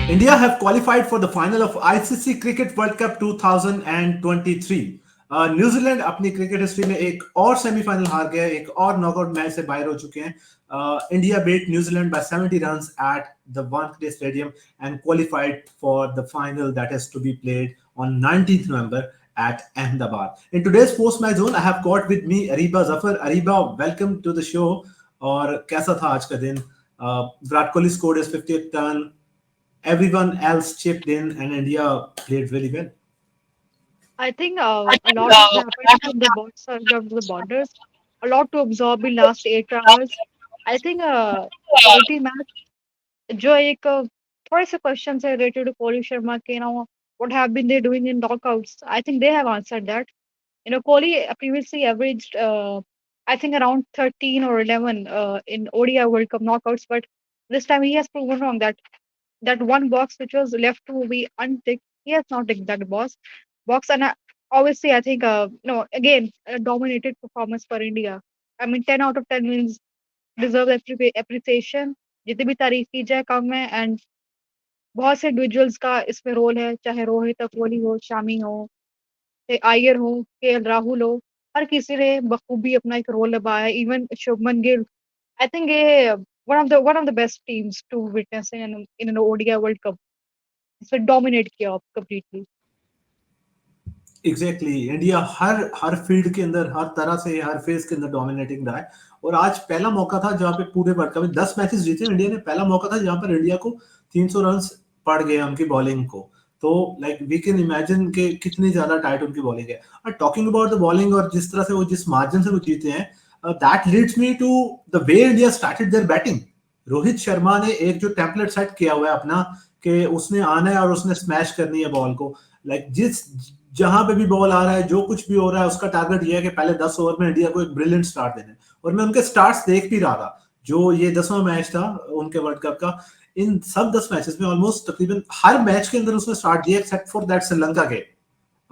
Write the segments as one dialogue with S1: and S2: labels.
S1: India have qualified for the final of ICC Cricket World Cup 2023. New Zealand अपनी cricket history में एक और semifinal हार गया, एक और नॉकआउट मैच से बाहर हो चुके हैं. India beat New Zealand by 70 runs at the Wankhede Stadium and qualified for the final that is to be played on 19th November at Ahmedabad. In today's post-match zone, I have got with me Ariba Zafar. Ariba, welcome to the show. और कैसा था आज का दिन? Virat Kohli scored his 50th run. Everyone else chipped in and India played really well.
S2: I think a lot has happened from the both sides of the borders. A lot to absorb in last 8 hours. I think quality match. जो एक थोड़े से questions है related to Kohli Sharma के what have been they doing in knockouts. I think they have answered that. Kohli previously averaged I think around 13 or 11 in ODI World Cup knockouts, but this time he has proven wrong that one box which was left to be unticked, he has not ticked that box. And obviously, I think, no, again, a dominated performance for India. I mean, 10 out of 10 wins deserve appreciation. जितनी भी तारीफ की जाए कम है. And बहुत से individuals का इसमें रोल है, चाहे रोहित कोहली हो, शामी हो, चाहे अय्यर हो, केएल राहुल हो. हर किसी ने बखूबी अपना एक रोल निभाया. Even Shubman Gill. I think ये one of the best teams to witness in an ODI World Cup. इसमें dominate किया completely.
S1: एग्जैक्टली इंडिया हर फील्ड के अंदर, हर तरह से, हर फेज के अंदर डोमिनेटिंग रहा है. और आज पहला मौका था जहां पे पूरे वर्ल्ड कप में 10 मैचेस जीते इंडिया ने. पहला मौका था जहां पर इंडिया को 300 रन्स पड़ गए उनकी बॉलिंग को. तो लाइक वी कैन इमेजिन कि कितनी ज्यादा टाइट उनकी बॉलिंग है. और टॉकिंग अबाउट द बॉलिंग और जिस तरह से वो, जिस मार्जिन से वो जीते हैं, that leads me to the way India started their batting. Rohit Sharma ने एक जो टेम्पलेट सेट किया हुआ है अपना, कि उसने आना है और उसने स्मैश करनी है बॉल को. लाइक जिस जहां पे भी बॉल आ रहा है, जो कुछ भी हो रहा है, उसका टारगेट ये है कि पहले 10 ओवर में इंडिया को एक ब्रिलियंट स्टार्ट देना है. और मैं उनके स्टार्ट्स देख भी रहा था. जो ये 10वां मैच था उनके वर्ल्ड कप का, इन सब 10 मैचेस में ऑलमोस्ट तकरीबन हर मैच के अंदर उसने स्टार्ट दिया एक्सेप्ट फॉर दैट श्रीलंका के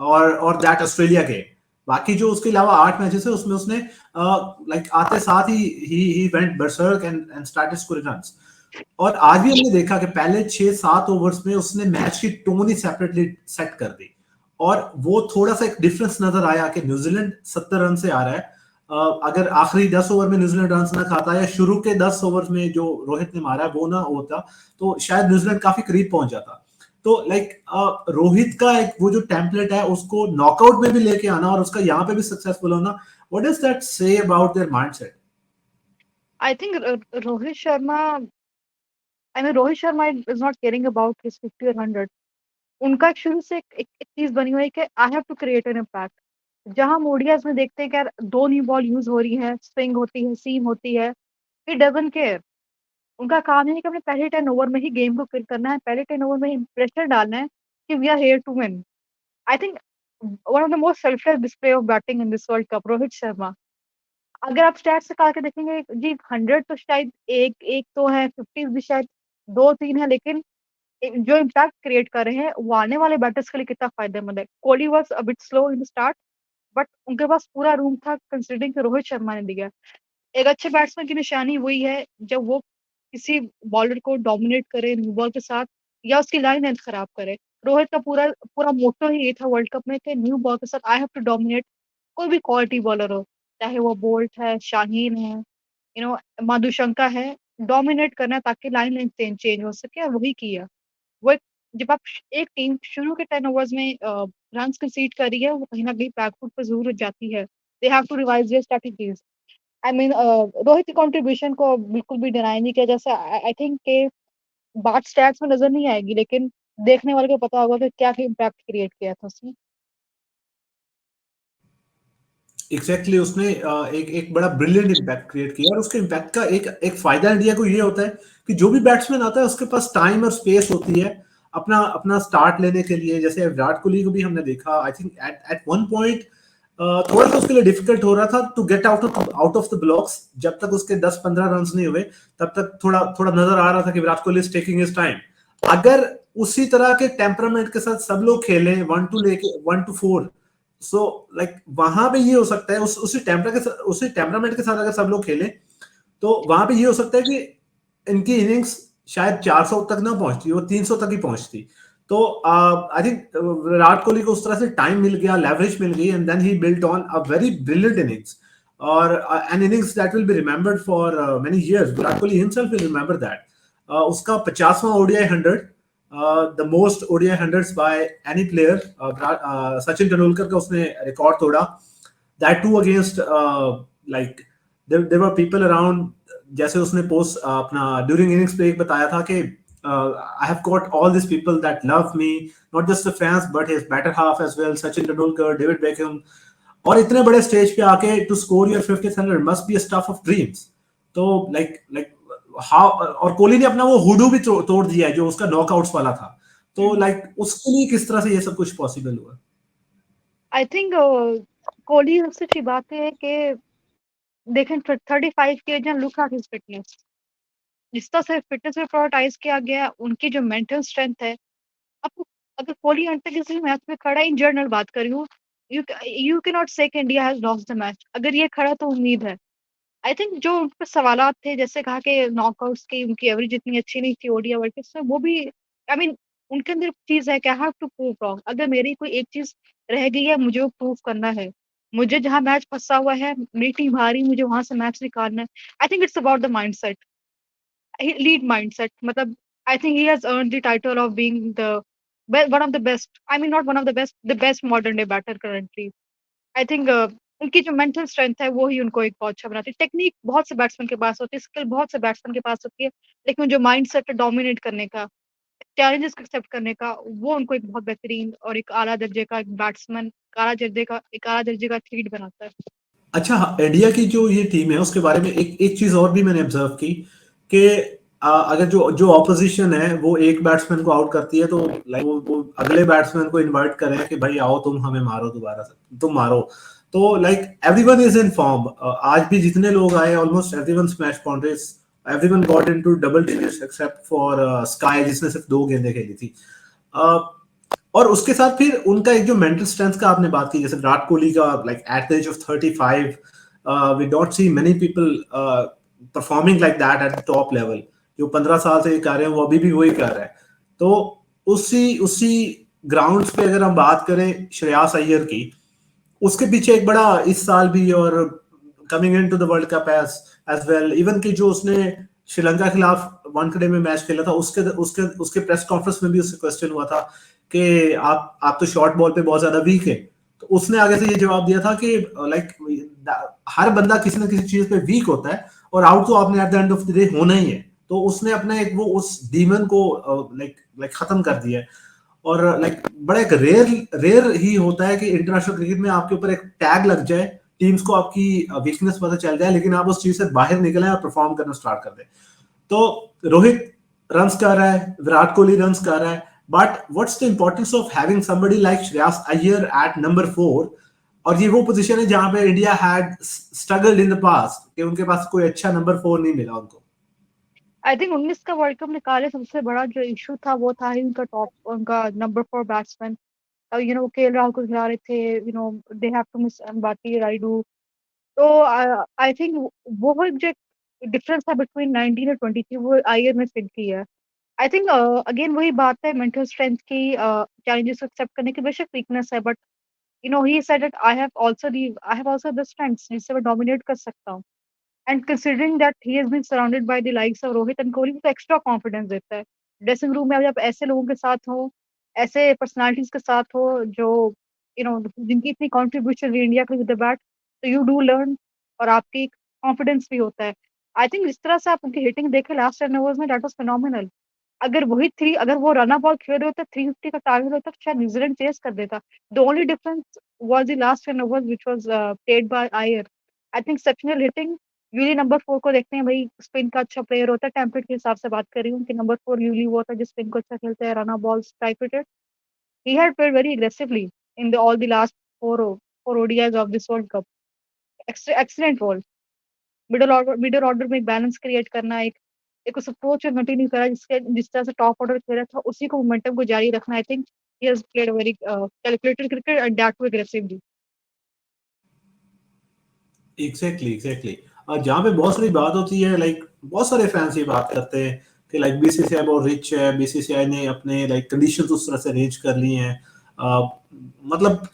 S1: और दैट ऑस्ट्रेलिया के. बाकी जो उसके अलावा 8 मैचेस है उसमें उसने लाइक आते साथ he went berserk and started scoring runs. और आज भी हमने देखा कि पहले 6-7 ओवर्स में उसने मैच की टोन ही सेपरेटली सेट कर दी. और वो थोड़ा सा एक डिफरेंस नजर आया कि न्यूजीलैंड 70 रन से आ रहा है. अगर आखिरी 10 ओवर में न्यूजीलैंड रन ना खाता या शुरू के 10 ओवर में जो रोहित ने मारा वो ना होता, तो शायद न्यूजीलैंड काफी करीब पहुंच जाता. तो लाइक रोहित का एक वो जो टेम्पलेट है उसको नॉकआउट में भी लेके आना और उसका यहाँ पे भी सक्सेसफुल होना, what does that say about their mindset?
S2: I think Rohit Sharma, I mean, Rohit Sharma is not caring about his 50 or 100. उनका शुरू से एक चीज बनी हुई है कि I have to create an impact. जहां हम ओडियाज में देखते हैं कि यार 2 न्यू बॉल यूज हो रही है, स्विंग होती है, सीम होती है, ही डजंट केयर. उनका काम है कि अपने पहले 10 ओवर में ही गेम को किल करना है, पहले 10 ओवर में ही प्रेशर डालना है कि we are here to win. I think one of the most selfless display of batting in this world cup, Rohit Sharma. अगर आप स्टैट्स निकाल के देखेंगे जी, 100 तो शायद एक एक तो है, 50 भी शायद 2-3 है, लेकिन जो इम्पैक्ट क्रिएट कर रहे हैं वो आने वाले बैटर्स के लिए कितना फायदेमंद है. Kohli was a bit slow in the start, but उनके पास पूरा रूम था कंसीडरिंग कि रोहित शर्मा ने दिया. एक अच्छे बैट्समैन की निशानी वही है जब वो किसी बॉलर को डोमिनेट करे न्यू बॉल के साथ या उसकी लाइन लेंथ खराब करे. रोहित का पूरा पूरा मोटो ही ये था वर्ल्ड कप में कि न्यू बॉल के साथ आई हैव टू डोमिनेट. कोई भी क्वालिटी बॉलर हो, चाहे वो बोल्ट है, शाहीन है, मधुशंका है, डोमिनेट करना है ताकि लाइन लेंथ चेंज हो सके, और वही किया. वो एक जब आप एक टीम शुरू के 10 ओवर्स में रन्स कंसीड कर रही है, वो कहीं न कहीं बैकफुट पे ज़रूर जाती है. They have to revise their strategies. I mean Rohit की कंट्रीब्यूशन को बिल्कुल भी डिनाई नहीं किया. जैसे आई थिंक के बात स्टैट्स में नज़र नहीं आएगी, लेकिन देखने वाले को पता होगा कि क्या इम्पैक्ट क्रिएट किया था उसने.
S1: एग्जैक्टली उसने एक एक बड़ा ब्रिलियंट इम्पैक्ट क्रिएट किया. और उसके इम्पैक्ट का एक एक फायदा इंडिया को ये होता है कि जो भी बैट्समैन आता है उसके पास टाइम और स्पेस होती है अपना अपना स्टार्ट लेने के लिए. जैसे विराट कोहली को भी हमने देखा, I think at one point थोड़ा सा उसके लिए डिफिकल्ट हो रहा था to get out of the blocks. जब तक उसके 10-15 रन नहीं हुए तब तक थोड़ा थोड़ा नजर आ रहा था कि Virat Kohli is taking his time. अगर उसी तरह के टेम्परामेंट के साथ सब लोग खेलें 1-4, सो लाइक वहां पे ये हो सकता है, उसी टेम्परामेंट के साथ अगर सब लोग खेलें तो वहां पे ये हो सकता है कि इनकी इनिंग्स शायद 400 तक ना पहुंचती, वो 300 तक ही पहुंचती। तो आई थिंक विराट कोहली को उस तरह से टाइम मिल गया, लेवरेज मिल गई, and then he built on a very brilliant innings, और an innings that will be remembered for many years. Virat Kohli himself will remember that. उसका 50वां ODI 100, the most ODI 100s by any player. Sachin Tendulkar का उसने record तोड़ा, that too against like there were people around. जैसे उसने post अपना during innings पे एक बताया था कि I have got all this people that love me, not just the fans but his better half as well, Sachin Tendulkar, David Beckham. और इतने बड़े स्टेज पे आके to score your 50th 100 must be a stuff of dreams. तो like how, और कोहली ने अपना वो हुडू भी तोड़ दिया है जो उसका नॉकआउट्स वाला था। तो लाइक उसके लिए किस तरह से ये सब कुछ पॉसिबल हुआ?
S2: आई थिंक कोहली सबसे अच्छी बात है कि देखें 35 की age and look at his fitness. जिस तरह से फिटनेस पे प्रायोरिटाइज किया गया है, उनकी जो मेंटल स्ट्रेंथ है। अब अगर कोहली अंत तक किसी मैच में खड़ा है, इन जनरल बात कर रही हूँ, यू यू कैन नॉट से कि India has lost the match. अगर ये खड़ा तो उम्मीद है। आई थिंक जो उन पे सवालात थे, जैसे कहा कि नॉकआउट्स की उनकी एवरेज इतनी अच्छी नहीं थी ओडीआई वर्ल्ड कप में, वो भी आई मीन उनके अंदर चीज़ है कि I have to prove wrong. अगर मेरी कोई एक चीज़ रह गई है, मुझे वो प्रूव करना है। मुझे जहाँ मैच फँसा हुआ है, मेरी टीम हारी, मुझे वहाँ से मैच निकालना है। I think it's about the mindset, lead mindset. मतलब I think he has earned the title of being the one of the best. I mean, not one of the best modern day batter currently. I think उनकी जो mental strength है वो ही उनको एक बहुत अच्छा बनाती है। टेक्निक बहुत से बैट्समैन के पास होती है, स्किल बहुत से बैट्समैन के पास होती है, लेकिन जो माइंडसेट है डोमिनेट करने का, चैलेंजेस को एक्सेप्ट करने का, वो उनको एक बहुत बेहतरीन और एक आला दर्जे का एक बैट्समैन, एक आला दर्जे का एथलीट बनाता है।
S1: अच्छा, इंडिया की जो ये टीम है उसके बारे में एक एक चीज और भी मैंने ऑब्जर्व की कि अगर जो जो ऑपोजिशन है वो एक बैट्समैन को आउट करती है, तो लाइक वो अगले बैट्समैन को इनवाइट करें कि भाई आओ तुम हमें मारो, दोबारा से तुम मारो। तो like everyone is in form. आज भी जितने लोग आए, almost everyone smash boundaries, everyone got into double digits except for sky जिसने सिर्फ 2 गेंदें खेली थी। और उसके साथ फिर उनका एक जो मेंटल स्ट्रेंथ का आपने बात की, जैसे विराट कोहली का, like at the age of 35 we don't see many people performing like that at the top level. जो 15 साल से कर रहे हैं वो अभी भी वही कर रहे हैं। तो उसी उसी ग्राउंड्स पे अगर हम बात करें श्रेयस अय्यर की, उसके पीछे एक बड़ा इस साल भी, और coming into the world cup as well, even कि जो उसने श्रीलंका के खिलाफ वानखेड़े में मैच खेला था, उसके उसके उसके प्रेस कॉन्फ्रेंस में भी उससे क्वेश्चन हुआ था कि आप तो शॉर्ट बॉल पे बहुत ज्यादा वीक है। तो उसने आगे से ये जवाब दिया था कि लाइक हर बंदा किसी ना किसी चीज पे वीक होता है, और आउट तो आपने at the end of the day होना ही है। तो उसने अपना एक वो उस डीमन को लाइक लाइक खत्म कर दिया है। और लाइक बड़ा एक रेयर रेयर ही होता है कि इंटरनेशनल क्रिकेट में आपके ऊपर एक टैग लग जाए, टीम्स को आपकी वीकनेस पता चल जाए, लेकिन आप उस चीज से बाहर निकले और परफॉर्म करना स्टार्ट कर दें। तो रोहित रन्स कर रहा है, विराट कोहली रन्स कर रहा है, but what's the importance of having somebody like Shreyas Iyer at number 4? और ये वो पोजीशन है जहां पे India had struggled in the past कि उनके पास कोई अच्छा नंबर 4 नहीं मिला उनको।
S2: आई थिंक 19 का वर्ल्ड कप निकाले, सबसे बड़ा जो इशू था वो था ही उनका टॉप, उनका नंबर 4 बैट्समैन। वो केएल राहुल को खिला रहे थे, they have to miss Ambati Rayudu. तो आई थिंक वो एक जो डिफरेंस था बिटवीन 19 और 23, वो आईयर में फिल की है। आई थिंक अगेन वही बात है मेंटल स्ट्रेंथ की, चैलेंजेस को एक्सेप्ट करने की। बेशक वीकनेस है, but he said that I have also the strengths जिससे मैं डोमिनेट कर सकता हूँ। And considering that he has been surrounded by the likes of Rohit and Kohli, तो एक्स्ट्रा कॉन्फिडेंस देता है। ड्रेसिंग रूम में जब ऐसे लोगों के साथ हो, ऐसे पर्सनालिटीज के साथ हो, जो जिनकी इतनी कॉन्ट्रीब्यूशन इंडिया के विद द बैट, तो यू डू लर्न, और आपकी कॉन्फिडेंस भी होता है। आई थिंक जिस तरह से आप उनकी हिटिंग देखे लास्ट 10 ओवर्स में, दैट वाज फिनोमिनल। अगर वो रन बॉल खेल रहे होते, 350 का टारगेट होता, तो शायद न्यूजीलैंड चेस कर देता। The only difference was the last 10 overs which was played by Iyer. I think exceptional hitting. यूली नंबर 4 को देखते हैं भाई, स्पिन का अच्छा प्लेयर होता है, टेम्पलेट के हिसाब से बात कर रही हूँ कि नंबर 4 यूली वो होता है जो स्पिन को अच्छा खेलता है, run balls type hitter. He had played very aggressively in the all the last four ODIs of this world cup. Excellent role. Middle order में एक बैलेंस क्रिएट करना, एक एक उस अप्रोच में कंटिन्यू करा जिस तरह से टॉप ऑर्डर खेला था, उसी को मोमेंटम को जारी रखना। I think he has played very calculated cricket and that too aggressively.
S1: Exactly exactly. जहाँ पे बहुत सारी बात होती है, लाइक बहुत सारे फैंस ये बात करते हैं कि लाइक बीसीसीआई बहुत रिच है, बीसीसीआई ने अपने लाइक कंडीशंस उस तरह से अरेंज कर ली हैं। मतलब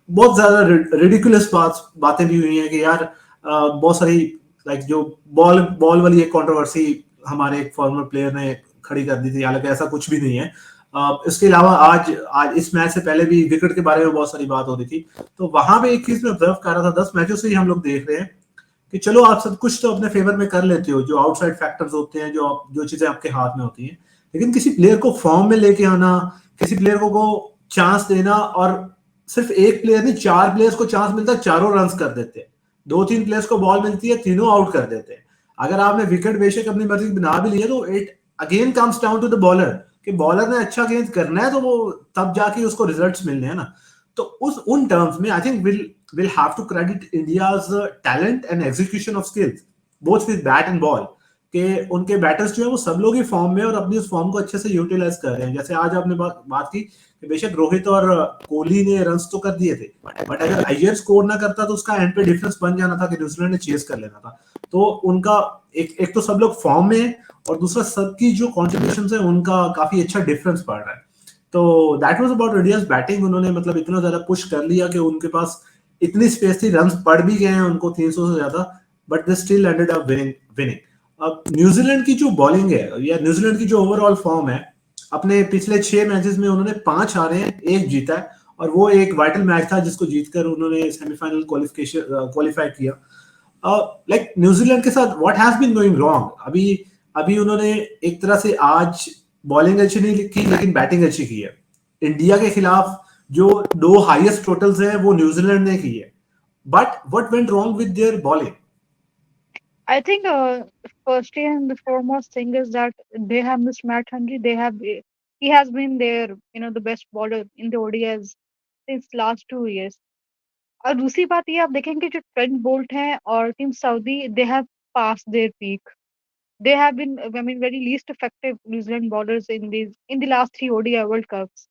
S1: बहुत ज्यादा रिडिकुलस बातें भी हुई हैं कि यार बहुत सारी लाइक जो बॉल वाली एक कंट्रोवर्सी हमारे एक फॉर्मर प्लेयर ने खड़ी कर दी थी, हालांकि ऐसा कुछ भी नहीं है। इसके अलावा आज इस मैच से पहले भी विकेट के बारे में बहुत सारी बात हो रही थी। तो वहां पे एक चीज मैं ऑब्जर्व कर रहा था, 10 मैचों से ही हम लोग देख रहे हैं कि चलो आप सब कुछ तो अपने फेवर में कर लेते हो, जो आउटसाइड फैक्टर्स होते हैं, जो चीजें आपके हाथ में होती हैं, लेकिन किसी प्लेयर को फॉर्म में लेके आना, किसी प्लेयर को चांस देना, और सिर्फ एक प्लेयर नहीं, 4 प्लेयर्स को चांस मिलता है, चारों रन कर देते हैं। 2-3 प्लेयर्स को बॉल मिलती है, तीनों आउट कर देते हैं। अगर आपने विकेट बेशक अपनी मर्जी बना भी लिया, तो it again comes down to the bowler कि बॉलर ने अच्छा गेंद करना है, तो वो तब जाके उसको रिजल्ट्स मिलने हैं ना। तो उन टर्म्स में I think will have to credit India's talent and execution of skills both with bat and ball, कि उनके बैटर्स जो है वो सब लोग ही फॉर्म में और अपनी उस फॉर्म को अच्छे से यूटिलाइज कर रहे हैं। जैसे आज आपने बात की कि बेशक रोहित और कोहली ने रन्स तो कर दिए थे, बट अगर अय्यर स्कोर ना करता तो उसका एंड पे डिफरेंस बन जाना था कि न्यूजीलैंड ने चेस कर लेना था। तो उनका एक तो सब लोग फॉर्म में है, और दूसरा सबकी जो कॉन्ट्रीब्यूशन है उनका काफी अच्छा डिफरेंस पड़ रहा है। तो that was about India's batting. उन्होंने मतलब इतना ज्यादा पुश कर लिया कि उनके पास इतनी स्पेस थी, रन्स पड़ भी गए हैं उनको 300 से ज्यादा, but they still ended up winning. अब न्यूजीलैंड की जो बॉलिंग है या न्यूजीलैंड की जो ओवरऑल फॉर्म है, अपने पिछले 6 मैचेस में उन्होंने 5 हारे हैं, 1 जीता है, और वो एक वाइटल मैच था जिसको जीतकर उन्होंने सेमीफाइनल क्वालिफाई किया। लाइक न्यूजीलैंड के साथ what has been going wrong, अभी उन्होंने एक तरह से आज बॉलिंग अच्छी नहीं की लेकिन बैटिंग अच्छी की है। इंडिया के खिलाफ जो 2 हाईएस्ट टोटल्स हैं वो न्यूजीलैंड ने की है, but what went wrong with their bowling?
S2: I think firstly and the foremost thing is that they have missed Matt Henry. He has been their the best bowler in the ODIs since last 2 years. और दूसरी बात ये आप देखेंगे जो Trent Boult हैं और team Saudi they have past there peak. They have been I mean very least effective New Zealand bowlers in the last 3 ODI World Cups.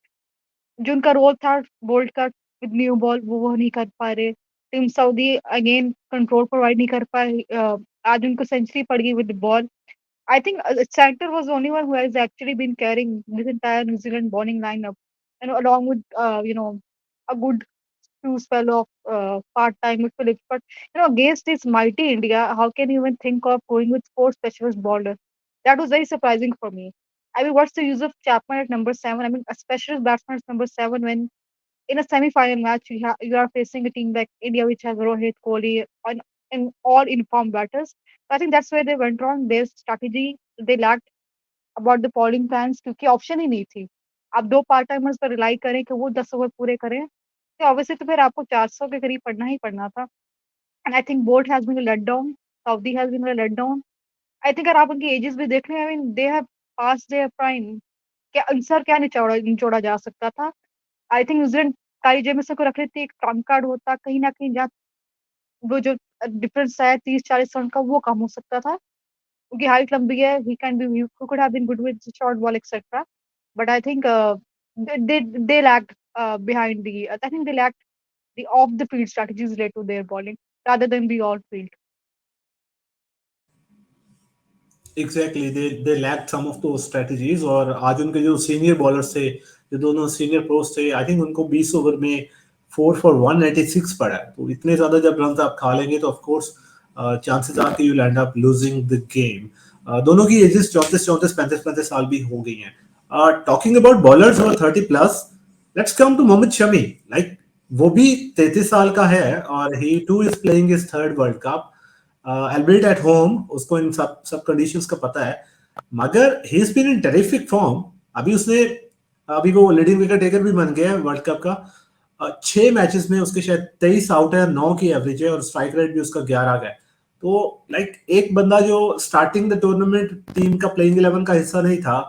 S2: जो उनका रोल था बोल्ट का विद न्यू बॉल वो नहीं कर पा रहे. Team Saudi again control provide नहीं कर पाए. आज उनको सेंचुरी पड़ गई with ball. I think Santer was the only one who has actually been carrying this entire New Zealand bowling lineup, and along with a good few spell of part-time with Phillips. But against this mighty India, how can you even think of going with 4 specialist bowlers? That was very surprising for me. I mean, what's the use of Chapman at number 7? I mean, a specialist batsman at number 7 when in a semi-final match you are facing a team like India which has Rohit, Kohli, and all informed batters. So I think that's where they went wrong. Their strategy they lacked about the bowling plans क्योंकि option ही नहीं थी. आप 2 part timers पर rely करें कि वो 10 over पूरे करें, तो ऑब्वियसली तो फिर आपको 400 के करीब पढ़ना ही पड़ना था. And I think Boult has been a let down. Southee has been a let down. I think अगर आप उनकी एजेस भी देख रहे हैं, I mean they have past their prime. क्या आंसर क्या निचोड़ा जा सकता था. I think New Zealand Kyle Jamieson को रख रही थी, एक ट्रम्प कार्ड होता कहीं ना कहीं जहाँ वो जो डिफरेंस है 30-40 रन का वो कम हो सकता था क्योंकि हाइट लंबी है. He can be he could have been good with short ball etcetera. But I think they lacked behind the I think they lacked the off the field strategies related to their bowling rather than the on field.
S1: Exactly, they lack some of those strategies. और आज उनके जो senior bowlers थे, जो दोनों senior pros थे, I think उनको 20 over में 4 for 186 पड़ा है। तो इतने ज्यादा जब रन आप खा लेंगे तो ऑफ कोर्स चांसेस आर कि you will and up losing the game. दोनों की एजेस 34, 34, 35 साल भी हो गई हैं। टॉकिंग अबाउट बॉलर्स और 30 plus, let's come to Mohammed Shami. Like वो भी 33 साल का है और he too is playing his third world cup, albeit at home, उसको इन सब कंडीशंस का पता है, मगर he is been in terrific form. अभी वो लीडिंग विकेट टेकर भी बन गया है वर्ल्ड कप का। 6 मैचेस में उसके शायद 23 आउट है, 9 की एवरेज है और स्ट्राइक रेट भी उसका 11 का है। तो लाइक एक बंदा जो स्टार्टिंग द टूर्नामेंट टीम का प्लेइंग 11 का हिस्सा नहीं था,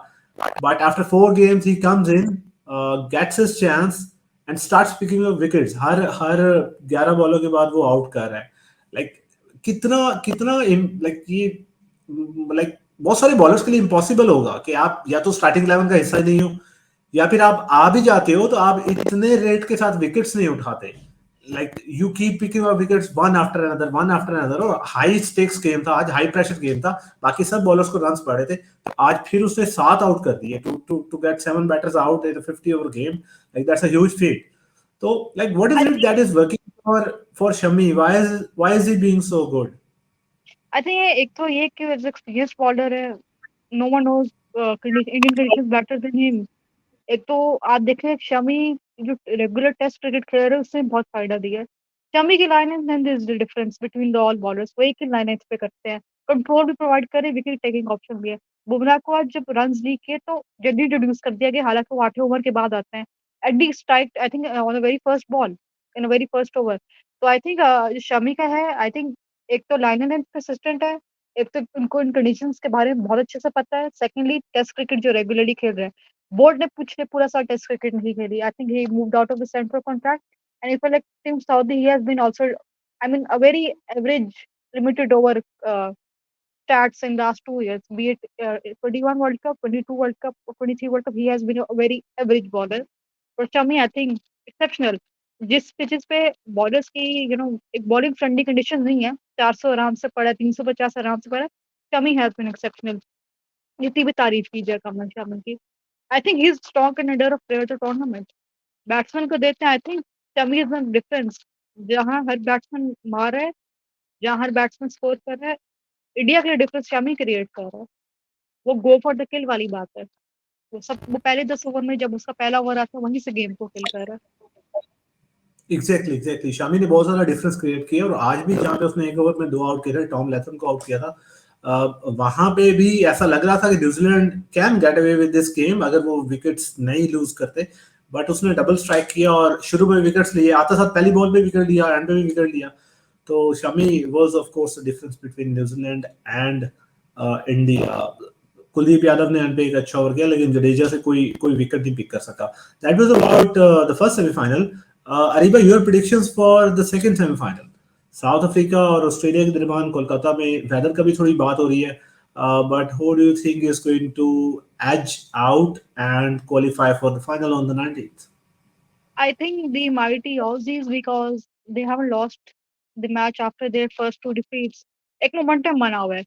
S1: but after 4 games he comes in, gets his chance and starts picking up wickets. हर 11 बॉलों के बाद वो आउट कर रहा है। लाइक कितना कितना लाइक ये लाइक बहुत सारे बॉलर्स के लिए इम्पॉसिबल होगा कि आप या तो स्टार्टिंग 11 का हिस्सा नहीं हो, या फिर आप आ भी जाते हो तो आप इतने रेट के साथ विकेट्स नहीं उठाते। like you keep picking up wickets one after another, और हाई स्टेक्स गेम था आज, हाई प्रेशर गेम था, बाकी सब बॉलर्स को रन्स पड़े थे, तो आज फिर उसने 7 आउट कर दिए to get 7 batters out in a 50 over game, like that's a huge feat. So like what is
S2: I
S1: it
S2: think
S1: that is working for Shami? Why is he being so good?
S2: I think एक तो ये कि as experience bowler है, no one knows Indian conditions better than him. एक तो आप देखें शमी जो रेगुलर टेस्ट क्रिकेट खेल रहे हैं उससे बहुत फायदा दिया है। शमी की लाइनें and this the difference between the all bowlers, वो एक ही लाइनें पे करते हैं, कंट्रोल भी प्रोवाइड करे, विकेट टेकिंग ऑप्शन भी है। बुमराह को आज जब रन लीग किए तो जल्दी इंट्रोड्यूस कर दिया गया, हालांकि वो 8वें ओवर के बाद आते हैं। At the strike I think on the very first ball in a very first over. तो आई थिंक शमी का है, आई थिंक एक तो लाइन एंड कंसिस्टेंट है, एक तो उनको इन कंडीशंस के बारे में बहुत अच्छे से पता है। सेकंडली टेस्ट क्रिकेट जो रेगुलरली खेल रहे हैं, बोर्ड ने पिछले पूरा साल टेस्ट क्रिकेट नहीं खेली। I think he moved out of the central contract and if like team Southee he has been also I mean a very average limited over stats in last 2 years, be it 21 World Cup, 22 World Cup, or 23 World Cup. He has been a very average bowler. For Shami, I think exceptional. जिस pitches पे bowlers की एक bowling friendly condition नहीं है, 400 आराम से पड़ा, 350 आराम से पड़ा, शमी हैज बीन एक्सेप्शनल। जितनी भी तारीफ की जाए कमल शमी की, आई think he is strong contender of player of the tournament. Batsman को देते हैं, I think Shami is the difference. जहां हर बैट्समैन मार रहा है, जहां हर बैट्समैन स्कोर कर रहा है, इंडिया के लिए डिफरेंस शमी क्रिएट कर रहा है। वो गो फॉर द किल वाली बात है। वो पहले 10 ओवर में जब उसका पहला ओवर आता है वहीं से गेम को किल कर रहा है।
S1: एग्जैक्टली शामी ने बहुत सारा डिफरेंस क्रिएट किया, और आज भी जहाँ पे उसने एक ओवर में 2 आउट किए थे, टॉम लैथम को आउट किया था, वहां पे भी ऐसा लग रहा था कि New Zealand can get away with this game अगर वो विकेट्स नहीं लूज करते, बट उसने डबल स्ट्राइक किया और शुरू में विकेट्स लिए, आते साथ पहली बॉल पे विकेट लिया, एंड पे भी विकेट लिया। तो Shami was of course the difference between New Zealand and India. Kuldeep Yadav ने एंड पे एक अच्छा ओवर किया, लेकिन जडेजा से कोई कोई विकेट नहीं पिक कर सका। That was about the first semifinal. Ariba, your predictions for the second semi-final? South Africa और ऑस्ट्रेलिया के दरमियान कोलकाता में वेदर का भी थोड़ी बात हो रही है, but who do you think is going to edge out and qualify for the final on the 19th?
S2: I think the mighty Aussies, because they haven't lost the match after their first two defeats. एक momentum बना हुआ है।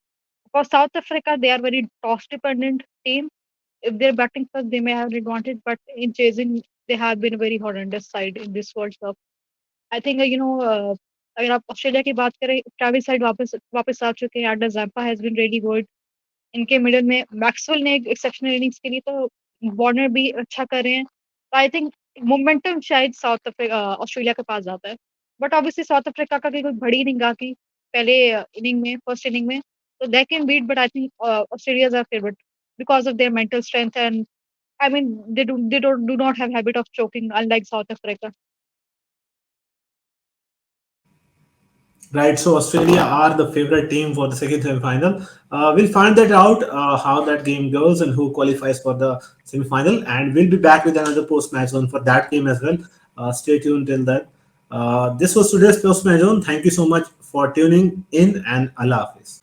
S2: For South Africa, they are very toss dependent team. If they're batting first, they may have an advantage, but in chasing, they have been a very horrendous side in this World Cup. I think अगर आप Australia की बात करें, Travis head वापस वापस आ चुके हैं, and Zampa has been really good. इनके मिडल में मैक्सवेल ने एक एक्सेप्शनल इनिंग्स खेली, तो वार्नर भी अच्छा कर रहे हैं। तो आई थिंक मोमेंटम शायद साउथ अफ्रीका ऑस्ट्रेलिया के पास जाता है, बट ऑब्वियसली साउथ अफ्रीका का कोई बड़ी इनिंग आती पहले इनिंग में, फर्स्ट इनिंग में, तो they can beat, but I think Australia are favourite because of their mental strength and I mean they not have habit of choking unlike South Africa.
S1: Right, so Australia are the favorite team for the second semi-final. We'll find that out, how that game goes and who qualifies for the semi-final, and we'll be back with another post-match zone for that game as well. Stay tuned till then. This was today's post-match zone. Thank you so much for tuning in, and Allah Hafiz.